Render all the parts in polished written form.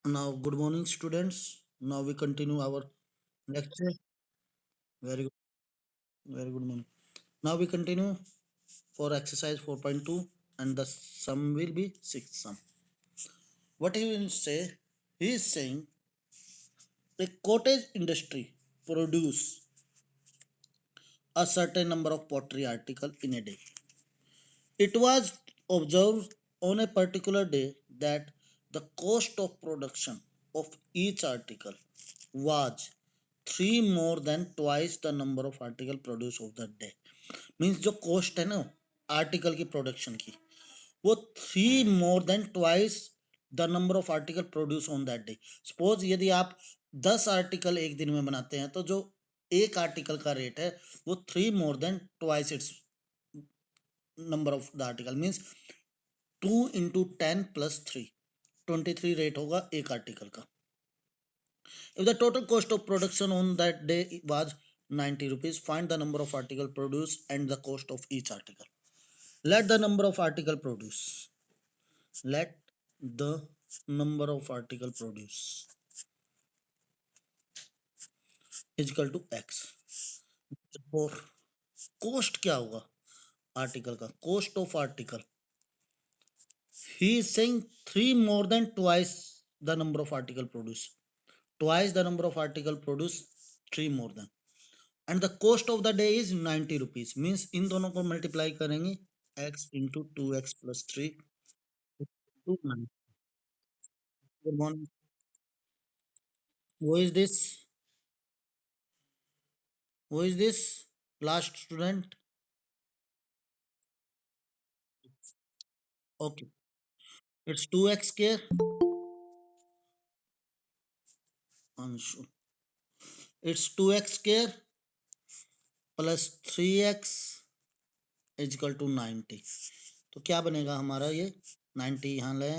Now, good morning, students. Now we continue our lecture. Very good, very good morning. Now we continue for exercise 4.2, and the sum will be sixth sum. What he will say? He is saying the cottage industry produce a certain number of pottery article in a day. It was observed on a particular day that the cost of production of each article was three more than twice the number of article produced of that day. Means जो cost है ना article की production की वो three more than twice the number of article produce on that day. Suppose यदि आप 10 article एक दिन में बनाते हैं तो जो एक आर्टिकल का रेट है वो three more than twice its number of the article means 2 into 10 + 3 23 rate होगा एक आर्टिकल का. If the total cost of production on that day was 90 rupees, find the number of article produced and the cost of each article. Let the number of article produce. Let the number of article produce is equal to x. और cost क्या होगा article का? Cost of article. He is saying three more than twice the number of article produced. Twice the number of article produced, three more than. And the cost of the day is 90 rupees. Means in दोनों को multiply करेंगे x into 2x + 3 to 9. Who is this who is this last student. Okay, it's 2x² Anshu. It's 2x² +3x is equal to 90. तो क्या बनेगा हमारा ये 90 यहाँ ले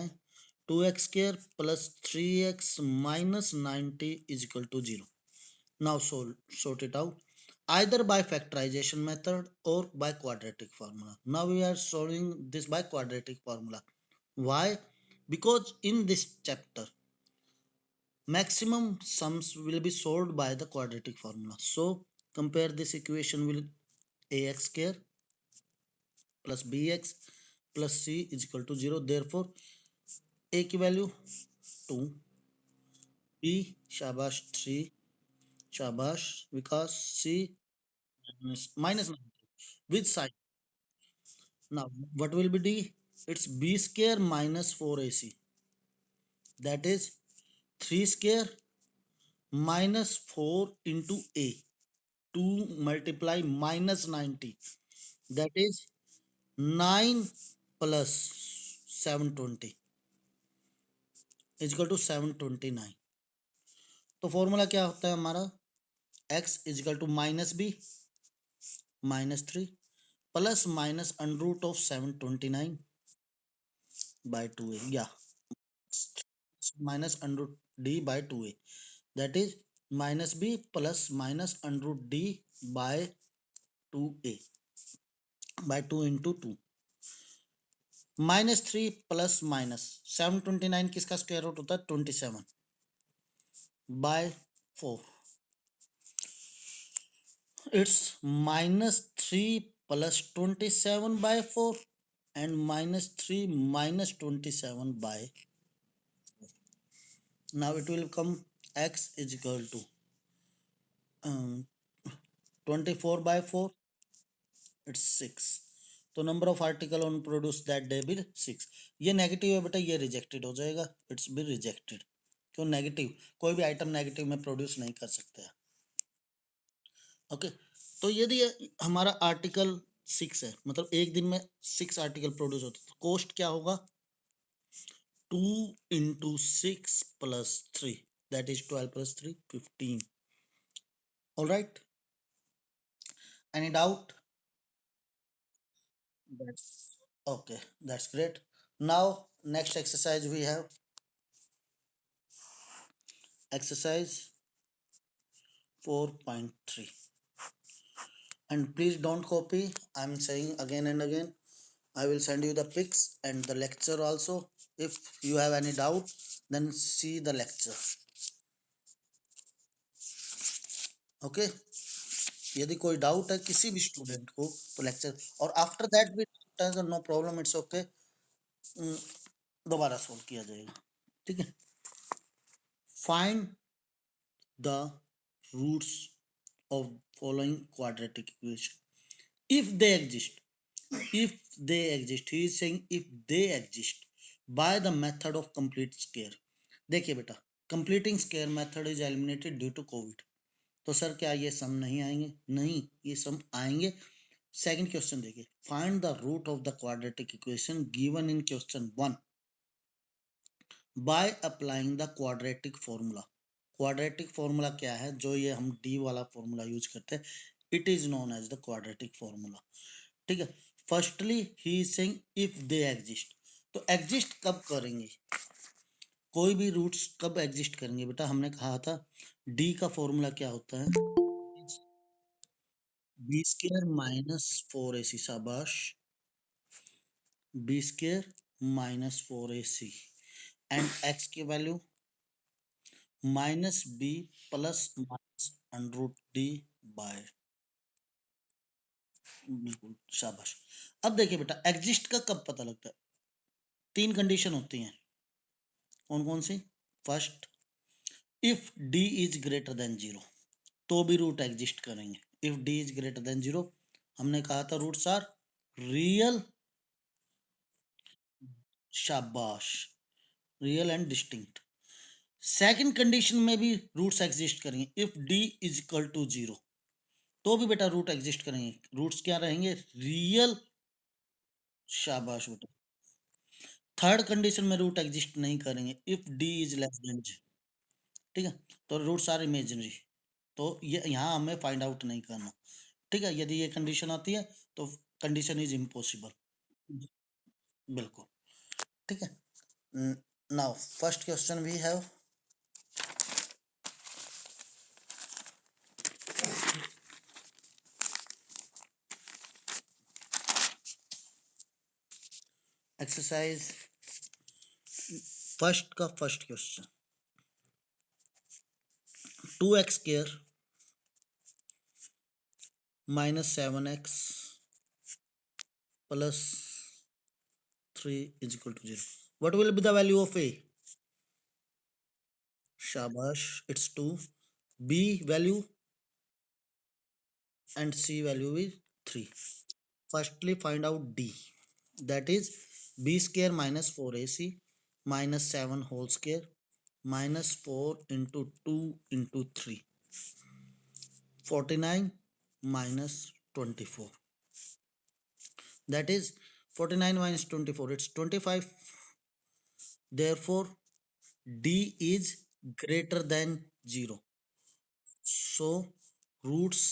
2x² +3x - 90 is equal to 0. Now sort it out either by factorization method or by quadratic formula. Now we are solving this by quadratic formula. Why? Because in this chapter maximum sums will be solved by the quadratic formula. So compare this equation with ax² plus bx plus c is equal to 0. Therefore a की value 2, b शाबाश 3, शाबाश विकास, c minus 90 with sign. Now, what will be d? It's b square minus 4ac. That is 3 square minus 4 into a. 2 multiply minus 90. That is 9 plus 720 is equal to 729. तो formula क्या होता है हमारा? x is equal to -b -3 plus minus under root of 729 by 2a. Yeah, minus under root d by 2a. That is minus b plus minus under root d by 2a by 2 into 2. -3 plus minus 729 किसका square root होता है 27 by 4. It's -3 plus 27 by 4 and -3 minus 27 by 4. Now it will come x is equal to 24 by 4. It's 6. तो number of article on produce that day भी 6. ये negative है बेटा, ये rejected हो जाएगा. It's be rejected. क्यों नेगेटिव? कोई भी आइटम नेगेटिव में प्रोड्यूस नहीं कर सकते हैं. ओके, तो यदि हमारा आर्टिकल 6 है मतलब एक दिन में 6 आर्टिकल प्रोड्यूस होते तो कॉस्ट क्या होगा 2 into 6 plus 3 that is 12 plus 3 15. All right, any doubt? That's okay, that's great. Now next exercise we have exercise 4.3, and please don't copy. I'm saying again and again. I will send you the pics and the lecture also. If you have any doubt, then see the lecture. Okay, यदि कोई doubt है किसी भी student को तो lecture, और after that भी no problem, it's okay, दोबारा सोल्व किया जाएगा। ठीक है, find the roots of following quadratic equation if they exist, if they exist, he is saying if they exist by the method of complete square। देखिए बेटा, completing square method is eliminated due to covid, तो sir क्या ये sum नहीं आएंगे? नहीं, ये sum आएंगे। सेकंड क्वेश्चन देखिए, find the root of the quadratic equation given in question 1 by applying the quadratic formula. Quadratic formula क्या है? जो ये हम डी वाला फॉर्मूला यूज करते हैं, it is known as the quadratic formula. ठीक है, firstly he is saying if they exist, तो एग्जिस्ट कब करेंगे? कोई भी रूट्स कब एग्जिस्ट करेंगे बेटा? हमने कहा था डी का फॉर्मूला क्या होता है? बी स्क्वायर माइनस 4ac, शाबाश, b square minus 4ac and x की value minus b plus minus under root d by, बिल्कुल शाबाश। अब देखिए बेटा, एग्जिस्ट का कब पता लगता है? तीन कंडीशन होती हैं, कौन कौन सी? First, if d is greater than zero, तो भी रूट एग्जिस्ट करेंगे। If d is greater than zero, हमने कहा था रूट्स आर रियल, शाबाश, real and distinct. Second condition में भी रूट्स एग्जिस्ट करेंगे, if d is equal to zero, तो भी बेटा रूट एग्जिस्ट करेंगे। रूट्स क्या रहेंगे? रियल, शाबाश बेटा। थर्ड कंडीशन में रूट एग्जिस्ट नहीं करेंगे, if d is less than जी, ठीक है, तो रूट्स आर इमेजिनरी, तो ये यहाँ हमें फाइंड आउट नहीं करना। ठीक है, यदि ये कंडीशन आती है तो कंडीशन इज इम्पॉसिबल, बिल्कुल। ठीक है, now first question we have, exercise first का first question, 2x square minus 7x plus 3 is equal to 0, what will be the value of a? Shabash, it's 2, b value and c value is 3। firstly find out d, that is b square minus 4ac minus 7 whole square minus 4 into 2 into 3, 49 minus 24, that is 49 minus 24, it's 25, therefore d is greater than 0, so roots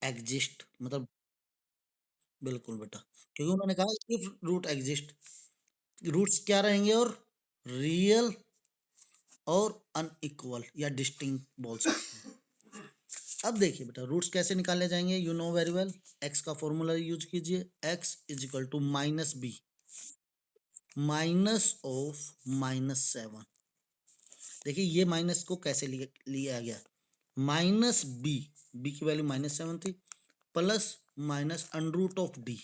exist, मतलब बिल्कुल बेटा, क्योंकि उन्होंने कहा if root exist, roots क्या रहेंगे? और real और अनइक्वल या डिस्टिंक्ट बोल सकते हैं। अब देखिए बेटा, रूट्स कैसे निकाले जाएंगे? You know very well, x का फॉर्मूला यूज कीजिए, x is equal to minus b minus of minus 7। देखिए ये माइनस को कैसे लिया गया, माइनस बी, बी की वैल्यू माइनस 7 थी, plus minus under root of d,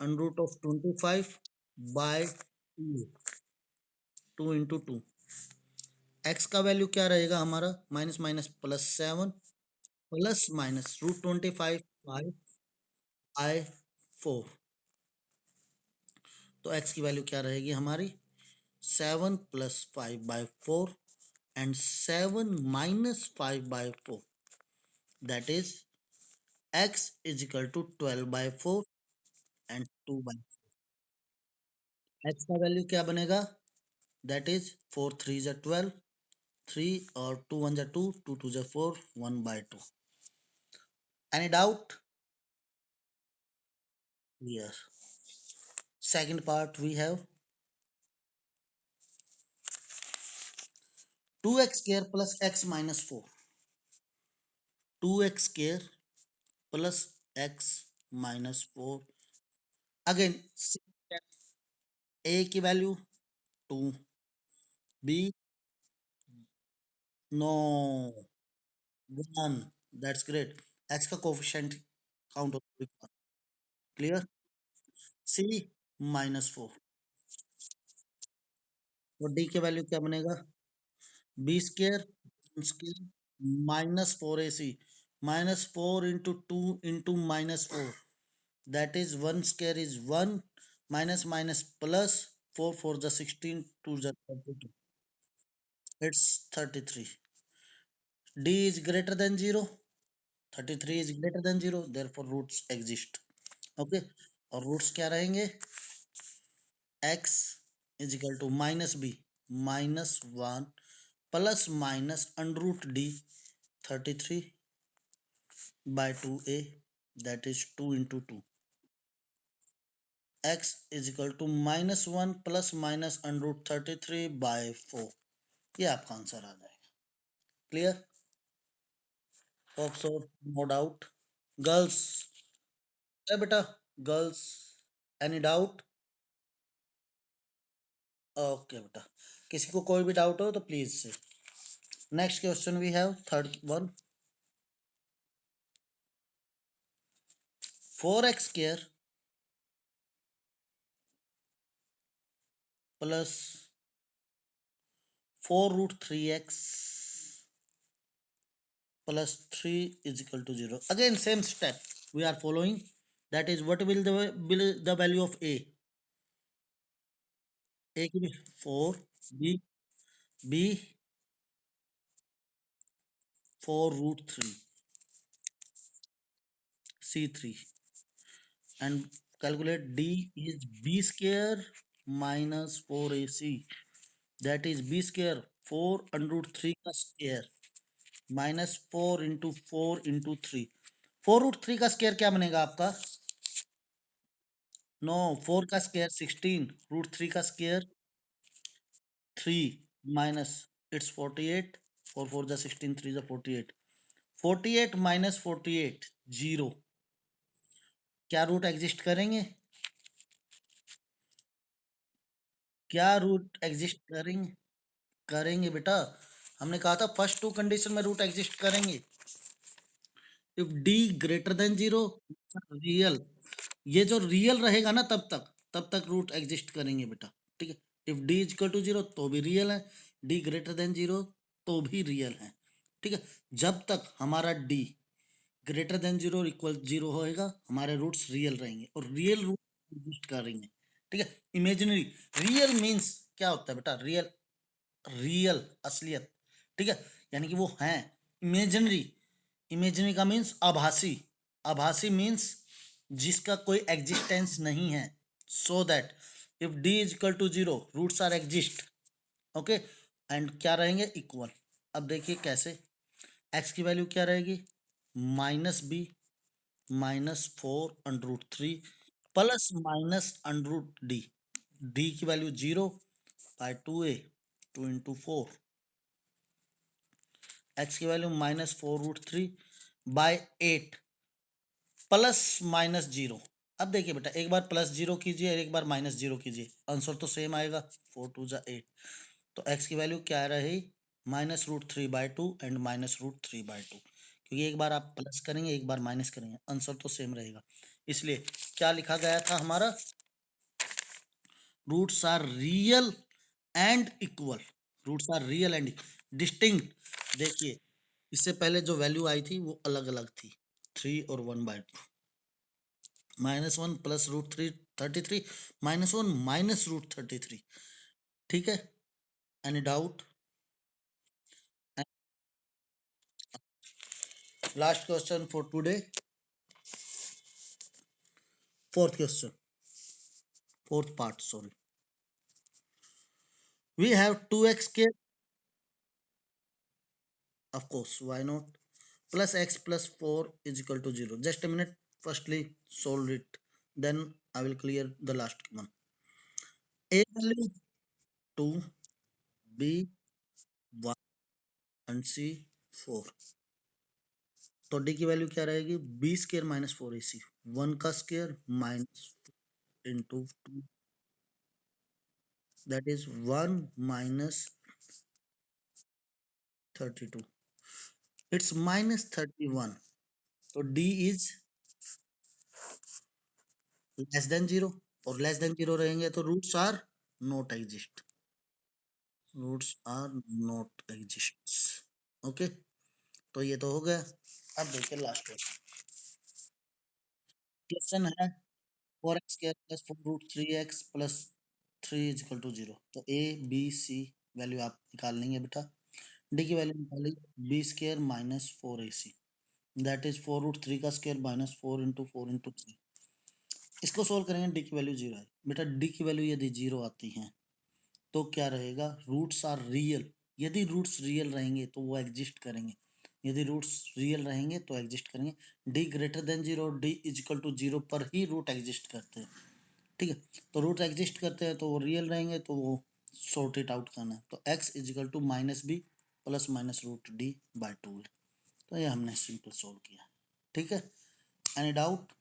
under root of 25 by 2 into 2, x का वैल्यू क्या रहेगा हमारा? Minus minus plus 7 plus minus root 25 by 4, तो एक्स की वैल्यू क्या रहेगी हमारी? 7 plus 5/4 and 7 minus 5/4, that is x is equal to 12/4 and 2/4। X का वैल्यू क्या बनेगा? दैट इज 4 3 जा 12, 3 और 2 1 जा 2, 2 2 जा 4, 1/2। Any doubt? Yes. Second part we have 2x square plus x minus 4, 2x square plus x minus 4, again a की value to be no one, that's great. X का coefficient count होता है, clear. सी -4, और D के value क्या बनेगा, b square square -4ac, -4 into 2 into -4, that is 1 square is 1, minus minus plus 4 4 the 16, 2 the 32, it's 33. D is greater than 0, 33 is greater than 0, therefore roots exist. Okay, और roots क्या रहेंगे, x is equal to minus b -1 plus minus under root d 33 by 2a, that is 2 into 2, x is equal to -1 plus minus under root 33 by 4, ये आपका answer आ जाएगा। Clear, hope so, no doubt. Girls, है बेटा, girls, any doubt? Okay बेटा, किसी को कोई भी डाउट हो तो प्लीज से। Next question we have third one, 4x square plus 4√3x plus 3 is equal to 0. Again same step we are following, that is what will the value of a की भी 4, b 4√3, c 3, and calculate d is b square minus 4ac, that is b square 4 under root 3 का square minus 4 into 4 into 3, 4√3 का square क्या बनेगा आपका, no 4 का square 16, √3 का square 3 minus it's 48, 4 4 जा 16, 3 जा 48, 48 माइनस 48 0, क्या रूट एग्जिस्ट करेंगे, क्या रूट एग्जिस्ट करेंगे, करेंगे बेटा, हमने कहा था फर्स्ट टू कंडीशन में रूट एग्जिस्ट करेंगे। If D greater than 0, real, ये जो रियल रहेगा ना तब तक रूट एग्जिस्ट करेंगे बेटा, ठीक है। If d is equal to 0 तो भी रियल है, डी ग्रेटर देन 0 तो भी रियल है, ठीक है। जब तक हमारा डी ग्रेटर देन 0 इक्वल 0 होएगा हमारे रूट्स रियल रहेंगे, और रियल रूट एग्जिस्ट करेंगे, ठीक है। इमेजिनरी, रियल मीन्स क्या होता है बेटा, रियल, रियल असलियत, ठीक है, यानी कि वो हैं। इमेजिनरी, इमेजिनरी का मीन्स आभासी, आभासी मीन्स जिसका कोई एग्जिस्टेंस नहीं है। So that if d is equal to 0 roots are exist, okay, and क्या रहेंगे, इक्वल। अब देखिए कैसे, एक्स की वैल्यू क्या रहेगी, -b -4√3 plus minus √d, d की value 0 by 2a, 2 into 4, x की वैल्यू -4√3 बाय 8 प्लस -0। अब देखिए बेटा, एक बार +0 कीजिए और एक बार -0 कीजिए, आंसर तो सेम आएगा, 4 2 जा 8, तो एक्स की वैल्यू क्या रही, -√3/2 एंड -√3/2, क्योंकि एक बार आप प्लस करेंगे एक बार माइनस करेंगे, आंसर तो सेम रहेगा। इसलिए क्या लिखा गया था हमारा, roots are real and equal, roots are real and distinct. देखिए इससे पहले जो वैल्यू आई थी वो अलग अलग थी, 3 और 1/2, -1 प्लस √3 33, -1 माइनस √33, ठीक है। Any doubt? Last question for today, fourth question, fourth part, sorry. We have 2x के, of course why not, plus x plus 4 is equal to 0, just a minute, firstly solve it, then I will clear the last one. A value 2, b 1 and c 4, तो D की value क्या रहेगी, B square -4ac, 1 का square minus into 2, that is 1 minus 32. It's minus 31. So D is less than 0, और less than 0 रहेंगे तो roots are not exist. Roots are not exist. Okay, तो ये तो हो गया। अब देखिए लास्ट क्वेश्चन है 4x square plus 4 root 3x plus 3 is equal to 0। तो ए बी सी वैल्यू आप निकाल लेंगे बेटा। डी की वैल्यू निकालिए b square minus 4ac, that is 4 root 3 का स्क्वायर माइनस 4 इंटू 3। इसको सोल्व करेंगे, डी की वैल्यू 0 है बेटा। डी की वैल्यू यदि 0 आती है तो क्या रहेगा, रूट्स आर रियल। यदि रूट्स रियल रहेंगे तो वो एग्जिस्ट करेंगे, यदि रूट्स रियल रहेंगे तो एग्जिस्ट करेंगे। D greater than 0, d is equal to 0 पर ही रूट एग्जिस्ट करते हैं। ठीक है, तो रूट एग्जिस्ट करते हैं तो वो रियल रहेंगे, तो वो सॉर्ट इट आउट करना है। तो x is equal to minus b plus minus root d by 2 है। तो ये हमने सिंपल सोल्व किया। ठीक है, एनी डाउट?